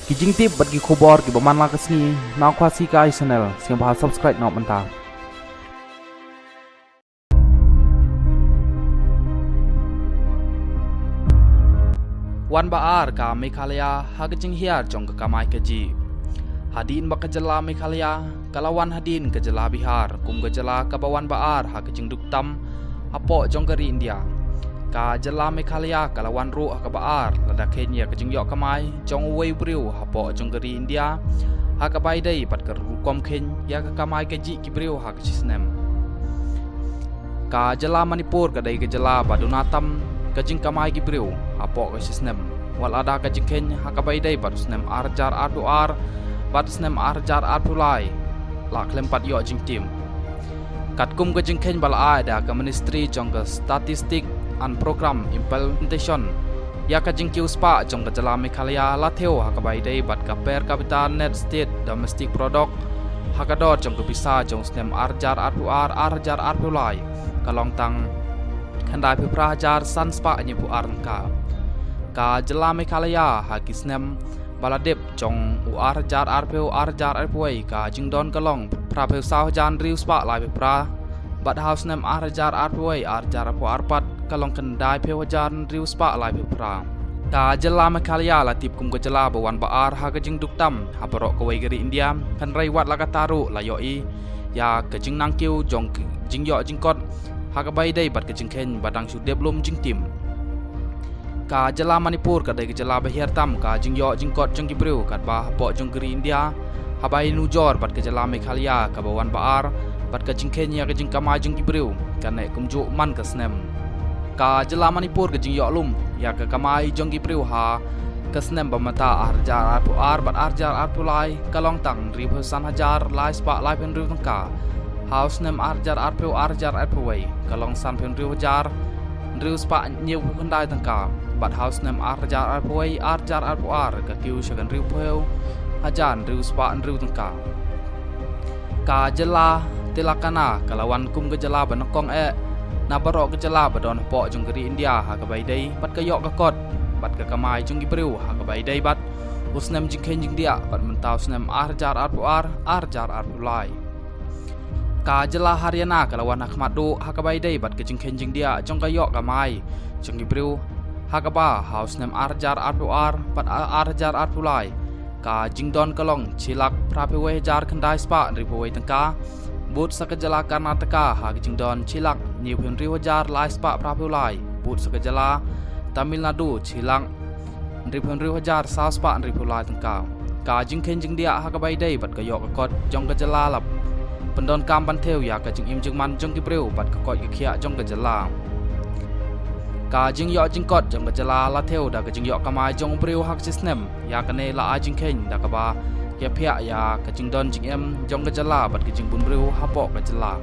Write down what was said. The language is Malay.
Kijing tip bat gi khobor gi baman la kasni na khwasi kai channel siang ba subscribe nok manta. Wan baar ka Meghalaya hagajing hiar jong ka kamai kaji. Hadin bakajala Meghalaya kalawan hadin kajala Bihar kum kajala kabawan baar hagajing duktam apo jong kari India. Ka jala Meghalaya kalawan ru ka baar lada Kenya kajing yok kamai jong wei briu apo jong kari India hakabai dai pat ka rukom ken ya ka kamai kaji ki briu hakajisnem. Ka jala Manipur ka dai kajala badunatam kajing kamai ki briu apo kasisnem wal ada kajing ken hakabai dai batusnem arjar ar batusnem arjar arpulai lak lempat yo jing tim katkum kajing ken bal ada ka ministry jong ka statistik an program implementation ya kajing kiu spa jong ka jala Meghalaya latheu hakabai dai bat ka per capita net state domestic product hakadot jong ka bisa jong snem arjar arpulai kalong tang khandai pi prajar san spa nyi pu arnka ka jala Meghalaya hakisnem baladep jong arjar arpuai ka jingdon kalong prapeu saw jan riu spa lai pi pra bat house nem arjar arpuai arjar apu arpat kalong khandai peu jan riu spa lai pi pra ka jala Meghalaya latip kum ka jala bawan baar hagajing duktam habarok ka wei gari India kan rai wat lagataru layoi ya ka jing nangkiu jong jingyo jingkot hakabai dai bat kajing ken badang su deblum jing tim ka jala Manipur ka dai ka jala bahir tam ka jingyo jingkot jang gibreu kat ba po jong geri India habai nujor bat ka jala Meghalaya ka bawan baar bat kajing ken ya kajing kama jang gibreu kan nek kumju man ka snem ka jala Manipur ka jingyo lum ya ka kamai jong gibreu ha ka snem bamata arjar bat arjar arpulai kalong tang ribu san hajar lai spa lai pen riu tangka house nem arjar arpuai kalong san pen riu hajar riu spa nyiu khandai tangka bat house nem arjar arpuai arjar arpuar ka kiu shagan riu peu hajan riu spa riu tangka ka jala tilakana kalawan kum ka jala banokong na barok ka jala badon po jong geri India ha ka bai dai bat ka yok ka kot bat ka kamai jong gibreu ha ka bai dai bat usnem jing ken jing dia bat mentau snem arjar arpuar arjar arpulai ka jala Haryana kalawan Ahmadu hakabai dai bat kajing kenjing dia jong kayok kamai jong gibreu hakaba house nem arjar arpuar bat arjar arpulai ka jingdon kalong chilak prapewe jar khandai spa ripowe tangka but sakajala Karnataka ha jingdon chilak nyiupun riwajar lai spa prapulai but sakajala Tamil Nadu chilang ripun riwajar sa spa ripulai tangka ka jing kenjing dia hakabai dai bat kayok kot jong kajala lap pendon kam ban theo ya ka jing im jing man jong gibreu bat ka kot khia jong ka jala ka jing yo jing kot jong ka jala la theo da ka jing yo kamai jong breu hak sisnem ya ka ne la a jing ken da ka ba ya phia ya ka jing don jing em jong ka jala bat ka jing bun breu ha po ka jala